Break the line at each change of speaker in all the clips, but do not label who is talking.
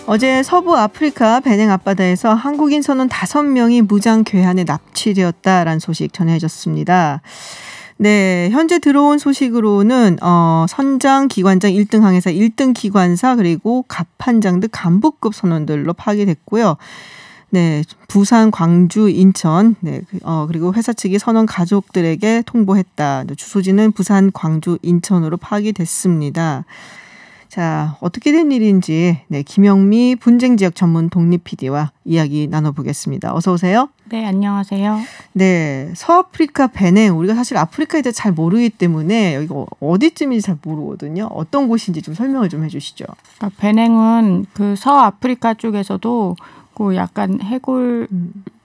어제 서부 아프리카 베냉 앞바다에서 한국인 선원 5명이 무장 괴한에 납치되었다라는 소식 전해졌습니다. 네, 현재 들어온 소식으로는 선장, 기관장 1등 항해사, 1등 기관사 그리고 갑판장 등 간부급 선원들로 파악됐고요. 네, 부산, 광주, 인천, 네, 그리고 회사 측이 선원 가족들에게 통보했다. 주소지는 부산, 광주, 인천으로 파악이 됐습니다. 자, 어떻게 된 일인지 네, 김영미 분쟁지역 전문 독립 PD와 이야기 나눠보겠습니다. 어서 오세요.
네, 안녕하세요.
네, 서아프리카 베냉, 우리가 사실 아프리카에 대해 잘 모르기 때문에 여기가 어디쯤인지 잘 모르거든요. 어떤 곳인지 좀 설명을 좀 해주시죠.
베냉은 그 서아프리카 쪽에서도 그 약간 해골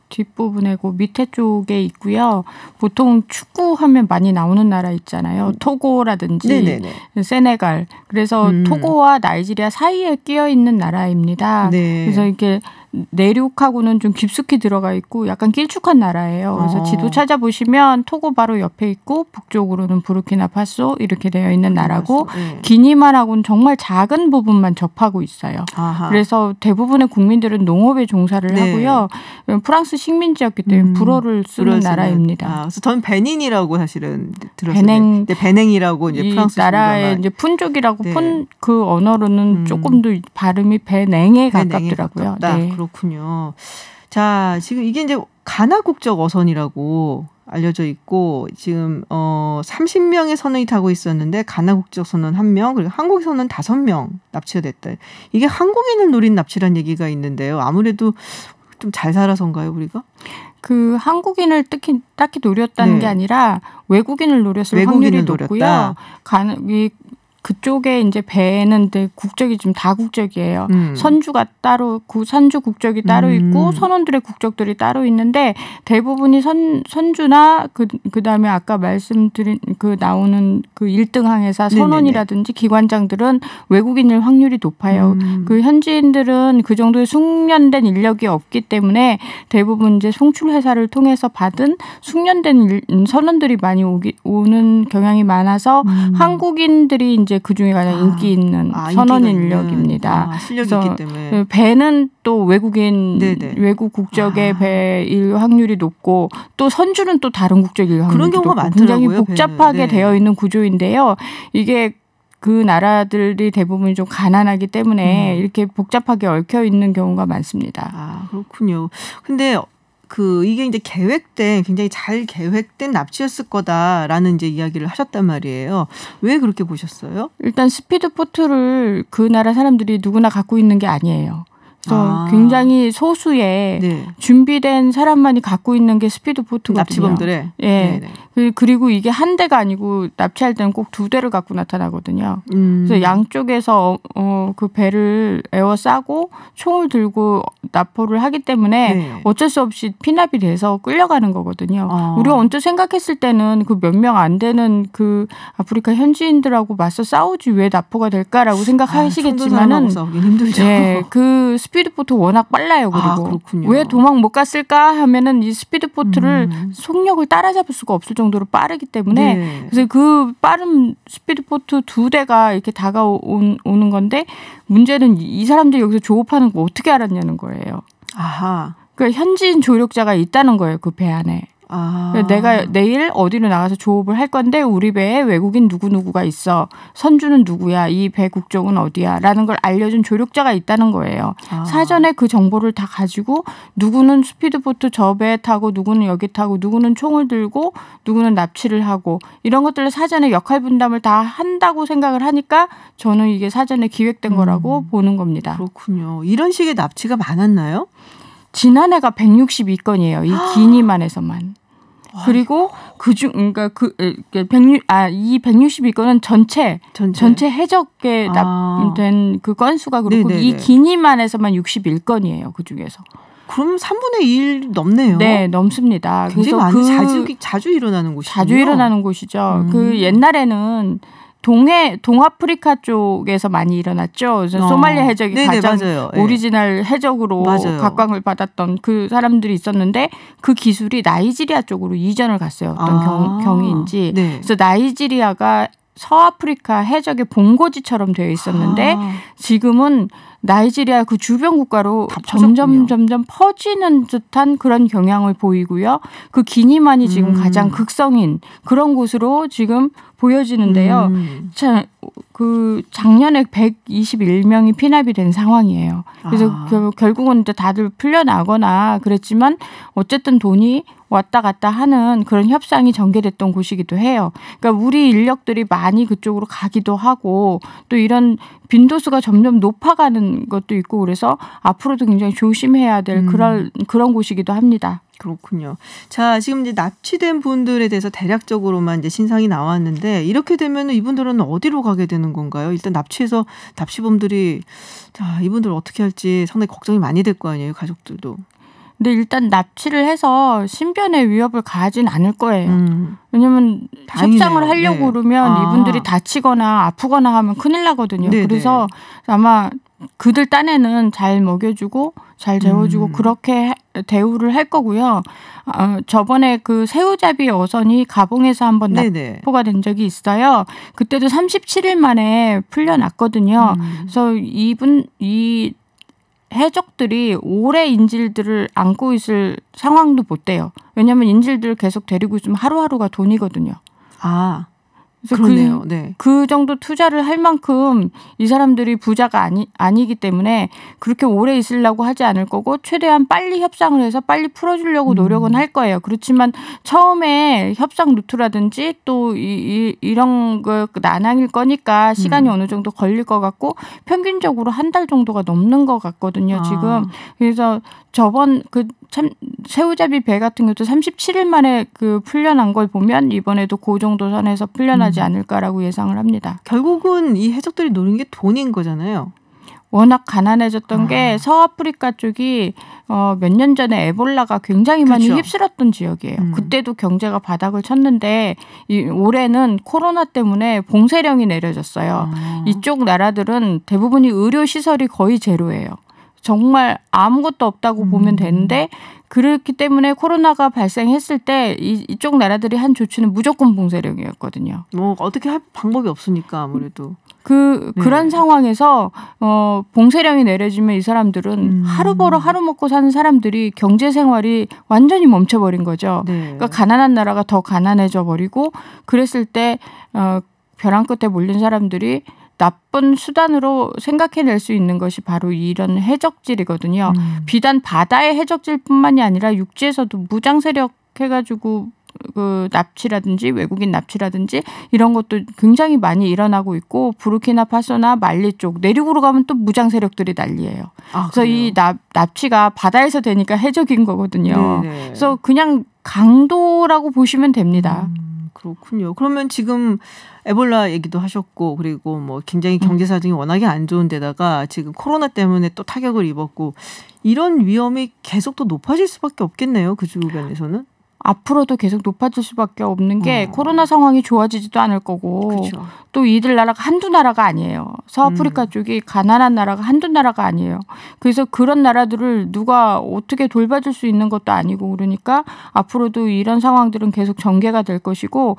뒷부분에 그 밑에 쪽에 있고요. 보통 축구하면 많이 나오는 나라 있잖아요. 토고라든지
네네네.
세네갈. 그래서 토고와 나이지리아 사이에 끼어 있는 나라입니다.
네.
그래서 이렇게 내륙하고는 좀 깊숙이 들어가 있고 약간 길쭉한 나라예요. 그래서 지도 찾아보시면 토고 바로 옆에 있고 북쪽으로는 부르키나파소 이렇게 되어 있는 나라고
네.
기니만하고는 정말 작은 부분만 접하고 있어요.
아하.
그래서 대부분의 국민들은 농업에 종사를
네.
하고요. 프랑스 식민지였기 때문에 불어를 쓰는 나라입니다.
그래서 전 베닌이라고 사실은 들었어요.
베냉,
베냉이라고 이제 프랑스
나라의 이제 푼족이라고
네.
그 언어로는 조금 더 발음이 베냉에 가깝더라고요. 네.
그렇군요. 자, 지금 이게 이제 가나 국적 어선이라고 알려져 있고 지금 30명의 선원이 타고 있었는데 가나 국적 선원 1명 그리고 한국 선원 5명 납치가 됐다. 이게 한국인을 노린 납치란 얘기가 있는데요. 아무래도 좀 잘 살아서인가요, 우리가?
그 한국인을 딱히 노렸다는
네.
게 아니라 외국인을 노렸을 확률이 높고요. 그쪽에 이제 배는 국적이 좀 다국적이에요. 선주가 따로, 선주 국적이 따로 있고 선원들의 국적들이 따로 있는데 대부분이 선주나 그다음에 아까 말씀드린 나오는 그 1등 항해사 선원이라든지 기관장들은 외국인일 확률이 높아요. 그 현지인들은 그 정도의 숙련된 인력이 없기 때문에 대부분 이제 송출회사를 통해서 받은 숙련된 선원들이 많이 오는 경향이 많아서 한국인들이 이제 그 중에 가장 인기 있는 선원 인력입니다.
실력이 있기 때문에.
배는 또 외국 국적의 배일 확률이 높고 또 선주는 또 다른 국적일 확률이
그런 경우가
높고 굉장히
많더라고요,
복잡하게
배는.
되어 있는 구조인데요. 이게 그 나라들이 대부분 좀 가난하기 때문에 이렇게 복잡하게 얽혀 있는 경우가 많습니다.
아, 그렇군요. 근데 이게 이제 굉장히 잘 계획된 납치였을 거다라는 이제 이야기를 하셨단 말이에요. 왜 그렇게 보셨어요?
일단 스피드보트를 그 나라 사람들이 누구나 갖고 있는 게 아니에요. 그래서 굉장히 소수의 준비된 사람만이 갖고 있는 게 스피드보트거든요.
납치범들의?
예. 그리고 이게 한 대가 아니고 납치할 때는 꼭 2대를 갖고 나타나거든요. 그래서 양쪽에서 그 배를 에워싸고 총을 들고 납포를 하기 때문에 어쩔 수 없이 피납이 돼서 끌려가는 거거든요. 우리가 언뜻 생각했을 때는 그 몇 명 안 되는 그 아프리카 현지인들하고 맞서 싸우지 왜 납포가 될까라고 생각하시겠지만은
힘들죠.
네, 그 스피드보트 워낙 빨라요. 그리고 왜 도망 못 갔을까 하면은 이 스피드보트를 속력을 따라잡을 수가 없을 정도로 빠르기 때문에 그래서 그 빠른 스피드보트 2대가 이렇게 다가오는 건데 문제는 이 사람들이 여기서 조업하는 거 어떻게 알았냐는 거예요.
아하.
그러니까 현지인 조력자가 있다는 거예요. 그 배 안에. 내가 내일 어디로 나가서 조업을 할 건데 우리 배에 외국인 누구누구가 있어. 선주는 누구야. 이 배 국적은 어디야. 라는 걸 알려준 조력자가 있다는 거예요. 사전에 그 정보를 다 가지고 누구는 스피드보트 저 배에 타고 누구는 여기 타고 누구는 총을 들고 누구는 납치를 하고 이런 것들을 사전에 역할 분담을 다 한다고 생각을 하니까 저는 이게 사전에 기획된 거라고 보는 겁니다.
그렇군요. 이런 식의 납치가 많았나요?
지난해가 162건이에요. 이 기니만에서만. 그리고 이 162건은 전체 해적에 납된 그 건수가 그렇고 이 기니만에서만 61건이에요. 그 중에서.
그럼 3분의 1 넘네요.
네, 넘습니다.
굉장히 자주 일어나는 곳이죠.
자주 일어나는 곳이죠. 그 옛날에는 동아프리카 쪽에서 많이 일어났죠. 소말리아 해적이 가장
맞아요.
오리지널 해적으로 각광을 받았던 그 사람들이 있었는데 그 기술이 나이지리아 쪽으로 이전을 갔어요. 어떤 경위인지. 그래서 나이지리아가 서아프리카 해적의 본거지처럼 되어 있었는데 지금은 나이지리아 그 주변 국가로 점점 퍼지는 듯한 그런 경향을 보이고요. 그 기니만이 지금 가장 극성인 그런 곳으로 지금 보여지는데요. 그 작년에 121명이 피납이 된 상황이에요. 그래서 결국은 이제 다들 풀려나거나 그랬지만 어쨌든 돈이 왔다 갔다 하는 그런 협상이 전개됐던 곳이기도 해요. 그러니까 우리 인력들이 많이 그쪽으로 가기도 하고 또 이런 빈도수가 점점 높아가는 것도 있고 그래서 앞으로도 굉장히 조심해야 될 그런 곳이기도 합니다.
그렇군요. 자, 지금 이제 납치된 분들에 대해서 대략적으로만 이제 신상이 나왔는데 이렇게 되면 이분들은 어디로 가게 되는 건가요? 일단 납치해서 납치범들이 자, 이분들 어떻게 할지 상당히 걱정이 많이 될 거 아니에요, 가족들도.
근데 일단 납치를 해서 신변의 위협을 가하진 않을 거예요. 왜냐하면 협상을 하려고 그러면 이분들이 다치거나 아프거나 하면 큰일 나거든요. 네네. 그래서 아마 그들 딴에는 잘 먹여주고 잘 재워주고 그렇게 대우를 할 거고요. 저번에 그 새우잡이 어선이 가봉에서 한번 납포가 된 적이 있어요. 그때도 37일 만에 풀려났거든요. 그래서 이 해적들이 오래 인질들을 안고 있을 상황도 못 돼요. 왜냐하면 인질들을 계속 데리고 있으면 하루하루가 돈이거든요. 아, 그러네요. 그 정도 투자를 할 만큼 이 사람들이 부자가 아니기 때문에 그렇게 오래 있으려고 하지 않을 거고 최대한 빨리 협상을 해서 빨리 풀어주려고 노력은 할 거예요. 그렇지만 처음에 협상 루트라든지 또 이런 거 나눠일 거니까 시간이 어느 정도 걸릴 것 같고 평균적으로 한 달 정도가 넘는 것 같거든요. 지금. 그래서 저번 참 새우잡이 배 같은 것도 37일 만에 그 풀려난 걸 보면 이번에도 그 정도 선에서 풀려나지 않을까라고 예상을 합니다.
결국은 이 해적들이 노린 게 돈인 거잖아요.
워낙 가난해졌던 게 서아프리카 쪽이 몇 년 전에 에볼라가 굉장히 많이 휩쓸었던 지역이에요. 그때도 경제가 바닥을 쳤는데 올해는 코로나 때문에 봉쇄령이 내려졌어요. 이쪽 나라들은 대부분이 의료시설이 거의 제로예요. 정말 아무것도 없다고 보면 되는데 그렇기 때문에 코로나가 발생했을 때 이쪽 나라들이 한 조치는 무조건 봉쇄령이었거든요.
뭐 어떻게 할 방법이 없으니까 아무래도.
그런 상황에서 봉쇄령이 내려지면 이 사람들은 하루 벌어 하루 먹고 사는 사람들이 경제 생활이 완전히 멈춰버린 거죠. 그러니까 가난한 나라가 더 가난해져 버리고 그랬을 때 벼랑 끝에 몰린 사람들이 나쁜 수단으로 생각해낼 수 있는 것이 바로 이런 해적질이거든요. 비단 바다의 해적질뿐만이 아니라 육지에서도 무장 세력 해가지고 그 납치라든지 외국인 납치라든지 이런 것도 굉장히 많이 일어나고 있고 부르키나파소나 말리 쪽 내륙으로 가면 또 무장 세력들이 난리예요. 그래서 이 납치가 바다에서 되니까 해적인 거거든요. 네네. 그래서 그냥 강도라고 보시면 됩니다.
그렇군요. 그러면 지금 에볼라 얘기도 하셨고 그리고 뭐 굉장히 경제 사정이 워낙에 안 좋은 데다가 지금 코로나 때문에 또 타격을 입었고 이런 위험이 계속 또 높아질 수밖에 없겠네요. 그 주변에서는.
앞으로도 계속 높아질 수밖에 없는 게 코로나 상황이 좋아지지도 않을 거고 그쵸. 또 이들 나라가 한두 나라가 아니에요. 서아프리카 쪽이 가난한 나라가 한두 나라가 아니에요. 그래서 그런 나라들을 누가 어떻게 돌봐줄 수 있는 것도 아니고 그러니까 앞으로도 이런 상황들은 계속 전개가 될 것이고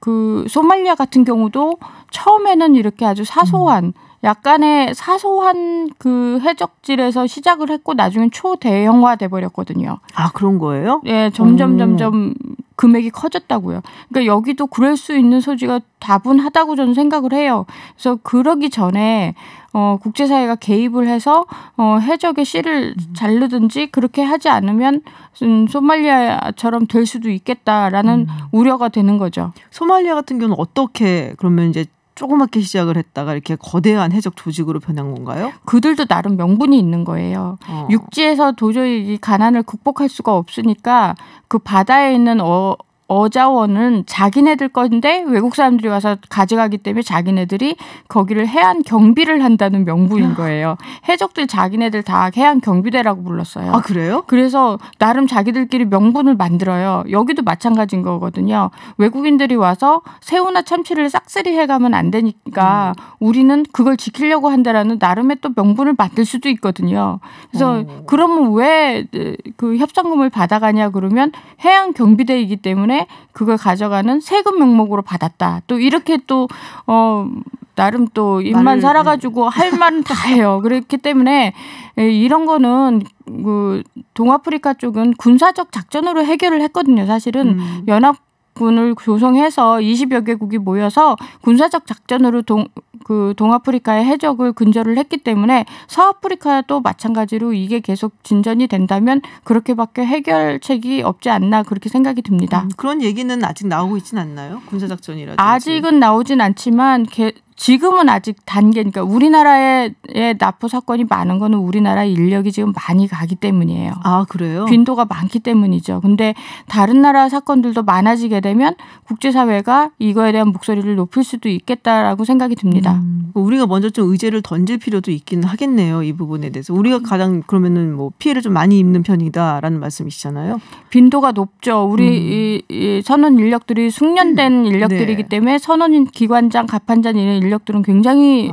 그 소말리아 같은 경우도 처음에는 이렇게 아주 사소한 약간의 사소한 그 해적질에서 시작을 했고 나중엔 초대형화 돼버렸거든요.
아 그런 거예요?
네, 점점 금액이 커졌다고요. 그러니까 여기도 그럴 수 있는 소지가 다분하다고 저는 생각을 해요. 그래서 그러기 전에 국제사회가 개입을 해서 해적의 씨를 자르든지 그렇게 하지 않으면 소말리아처럼 될 수도 있겠다라는 우려가 되는 거죠.
소말리아 같은 경우는 어떻게 그러면 이제 조그맣게 시작을 했다가 이렇게 거대한 해적 조직으로 변한 건가요?
그들도 나름 명분이 있는 거예요. 육지에서 도저히 이 가난을 극복할 수가 없으니까 그 바다에 있는 어자원은 자기네들 건데 외국 사람들이 와서 가져가기 때문에 자기네들이 거기를 해안 경비를 한다는 명분인 거예요. 해적들 자기네들 다 해안 경비대라고 불렀어요.
아 그래요?
그래서 나름 자기들끼리 명분을 만들어요. 여기도 마찬가지인 거거든요. 외국인들이 와서 새우나 참치를 싹쓸이 해가면 안 되니까 우리는 그걸 지키려고 한다라는 나름의 또 명분을 만들 수도 있거든요. 그래서 그러면 왜 그 협상금을 받아가냐 그러면 해안 경비대이기 때문에 그걸 가져가는 세금 명목으로 받았다. 또 이렇게 또 나름 또 입만 살아가지고 할 말은 다 해요. 그렇기 때문에 이런 거는 그 동아프리카 쪽은 군사적 작전으로 해결을 했거든요. 사실은 연합군을 조성해서 20여 개국이 모여서 군사적 작전으로 동아프리카의 해적을 근절을 했기 때문에 서아프리카도 마찬가지로 이게 계속 진전이 된다면 그렇게밖에 해결책이 없지 않나 그렇게 생각이 듭니다.
그런 얘기는 아직 나오고 있진 않나요? 군사작전이라든지.
아직은 나오진 않지만 지금은 아직 단계니까 우리나라의 납포 사건이 많은 거는 우리나라 인력이 지금 많이 가기 때문이에요.
아, 그래요?
빈도가 많기 때문이죠. 근데 다른 나라 사건들도 많아지게 되면 국제사회가 이거에 대한 목소리를 높일 수도 있겠다라고 생각이 듭니다.
우리가 먼저 좀 의제를 던질 필요도 있긴 하겠네요. 이 부분에 대해서. 우리가 가장 그러면은 뭐 피해를 좀 많이 입는 편이다라는 말씀이시잖아요.
빈도가 높죠. 우리 이 선원 인력들이 숙련된 인력들이기 때문에 선원인 기관장, 가판장 이런 인력들은 굉장히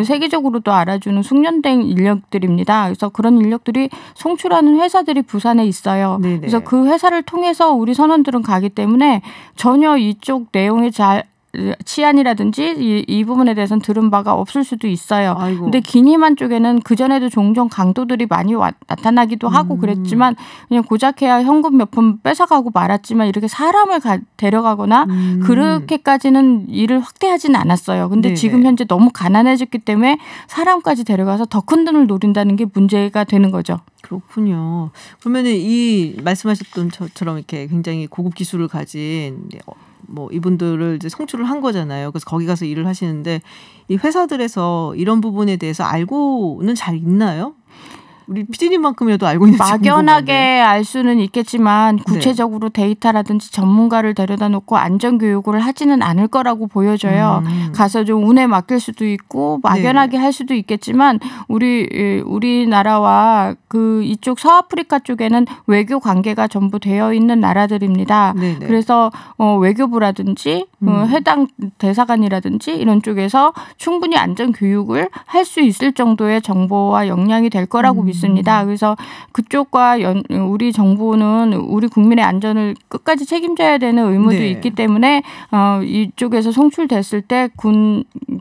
세계적으로도 알아주는 숙련된 인력들입니다. 그래서 그런 인력들이 송출하는 회사들이 부산에 있어요. 네네. 그래서 그 회사를 통해서 우리 선원들은 가기 때문에 전혀 이쪽 내용에 치안이라든지 이 부분에 대해서는 들은 바가 없을 수도 있어요. 아이고. 근데 기니만 쪽에는 그전에도 종종 강도들이 많이 나타나기도 하고 그랬지만 그냥 고작해야 현금 몇 푼 뺏어가고 말았지만 이렇게 사람을 데려가거나 그렇게까지는 일을 확대하진 않았어요. 근데 네네. 지금 현재 너무 가난해졌기 때문에 사람까지 데려가서 더 큰 돈을 노린다는 게 문제가 되는 거죠.
그렇군요. 그러면은 이 말씀하셨던 저처럼 이렇게 굉장히 고급 기술을 가진 뭐 이분들을 이제 송출을 한 거잖아요. 그래서 거기 가서 일을 하시는데 이 회사들에서 이런 부분에 대해서 알고는 잘 있나요? 우리 PD님만큼이라도 알고 있는지
막연하게
궁금한데.
알 수는 있겠지만 구체적으로 데이터라든지 전문가를 데려다 놓고 안전교육을 하지는 않을 거라고 보여져요. 가서 좀 운에 맡길 수도 있고 막연하게 할 수도 있겠지만 우리나라와 그 이쪽 서아프리카 쪽에는 외교 관계가 전부 되어 있는 나라들입니다. 네네. 그래서 외교부라든지 해당 대사관이라든지 이런 쪽에서 충분히 안전교육을 할 수 있을 정도의 정보와 역량이 될 거라고 믿습니다. 그래서 그쪽과 우리 정부는 우리 국민의 안전을 끝까지 책임져야 되는 의무도 있기 때문에 이쪽에서 송출됐을 때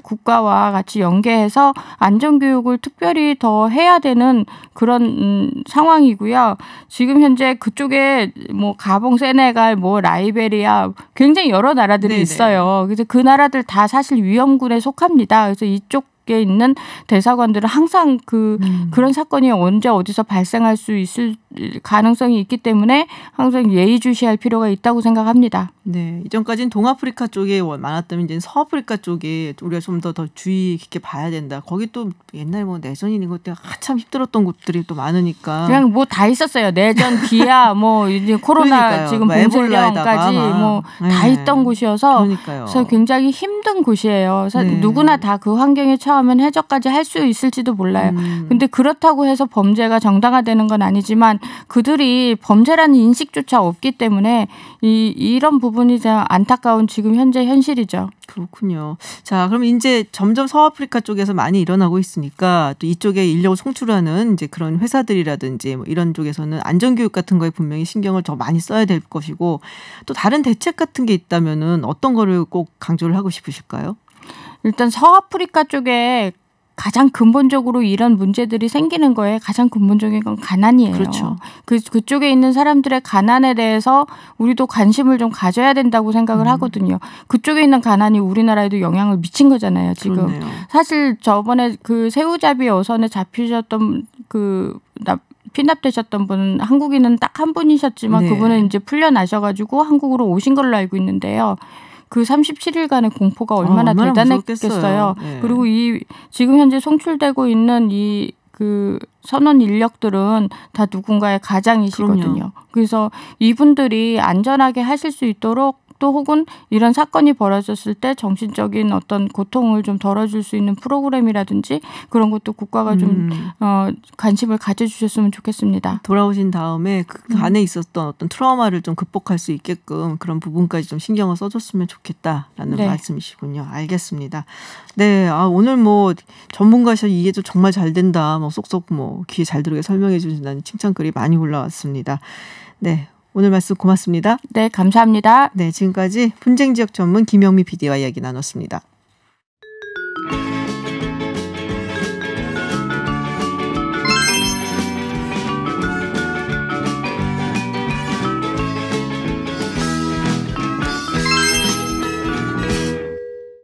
국가와 같이 연계해서 안전교육을 특별히 더 해야 되는 그런 상황이고요. 지금 현재 그쪽에 뭐 가봉, 세네갈, 뭐 라이베리아 굉장히 여러 나라들이 있어요. 그래서 그 나라들 다 사실 위험군에 속합니다. 그래서 이쪽 에 있는 대사관들은 항상 그런 사건이 언제 어디서 발생할 수 있을 가능성이 있기 때문에 항상 예의주시할 필요가 있다고 생각합니다.
네, 이전까지는 동아프리카 쪽에 많았다면 이제 서아프리카 쪽에 우리가 좀 더 주의 깊게 봐야 된다. 거기 또 옛날 뭐 내전 이런 것 때문에 한참 힘들었던 곳들이 또 많으니까
그냥 뭐 다 있었어요. 내전, 기아, 뭐 이제 코로나 그러니까요. 지금 봉쇄령까지 뭐 다 있던 곳이어서 그러니까요. 그래서 굉장히 힘든 곳이에요. 누구나 다 그 환경에 처하면 해적까지 할 수 있을지도 몰라요. 근데 그렇다고 해서 범죄가 정당화되는 건 아니지만 그들이 범죄라는 인식조차 없기 때문에 이런 부분이 안타까운 지금 현재 현실이죠.
그렇군요. 자, 그럼 이제 점점 서아프리카 쪽에서 많이 일어나고 있으니까 또 이쪽에 인력을 송출하는 이제 그런 회사들이라든지 뭐 이런 쪽에서는 안전교육 같은 거에 분명히 신경을 더 많이 써야 될 것이고 또 다른 대책 같은 게 있다면은 어떤 거를 꼭 강조를 하고 싶으실까요?
일단 서아프리카 쪽에 가장 근본적으로 이런 문제들이 생기는 거에 가장 근본적인 건 가난이에요.
그렇죠.
그쪽에 있는 사람들의 가난에 대해서 우리도 관심을 좀 가져야 된다고 생각을 하거든요. 그쪽에 있는 가난이 우리나라에도 영향을 미친 거잖아요. 지금. 그렇네요. 사실 저번에 그 새우잡이 어선에 잡히셨던 피납되셨던 분은 한국인은 딱 한 분이셨지만 그분은 이제 풀려나셔가지고 한국으로 오신 걸로 알고 있는데요. 그 37일간의 공포가 얼마나 대단했겠어요. 네. 그리고 지금 현재 송출되고 있는 그 선원 인력들은 다 누군가의 가장이시거든요. 그럼요. 그래서 이분들이 안전하게 하실 수 있도록 또 혹은 이런 사건이 벌어졌을 때 정신적인 어떤 고통을 좀 덜어줄 수 있는 프로그램이라든지 그런 것도 국가가 좀 관심을 가져주셨으면 좋겠습니다.
돌아오신 다음에 그 안에 있었던 어떤 트라우마를 좀 극복할 수 있게끔 그런 부분까지 좀 신경을 써줬으면 좋겠다라는 말씀이시군요. 알겠습니다. 네, 오늘 뭐 전문가셔 이해도 정말 잘 된다. 뭐 쏙쏙 뭐 귀에 잘 들어게 설명해 주신다는 칭찬글이 많이 올라왔습니다. 네. 오늘 말씀 고맙습니다.
네, 감사합니다.
네, 지금까지 분쟁지역 전문 김영미 PD와 이야기 나눴습니다.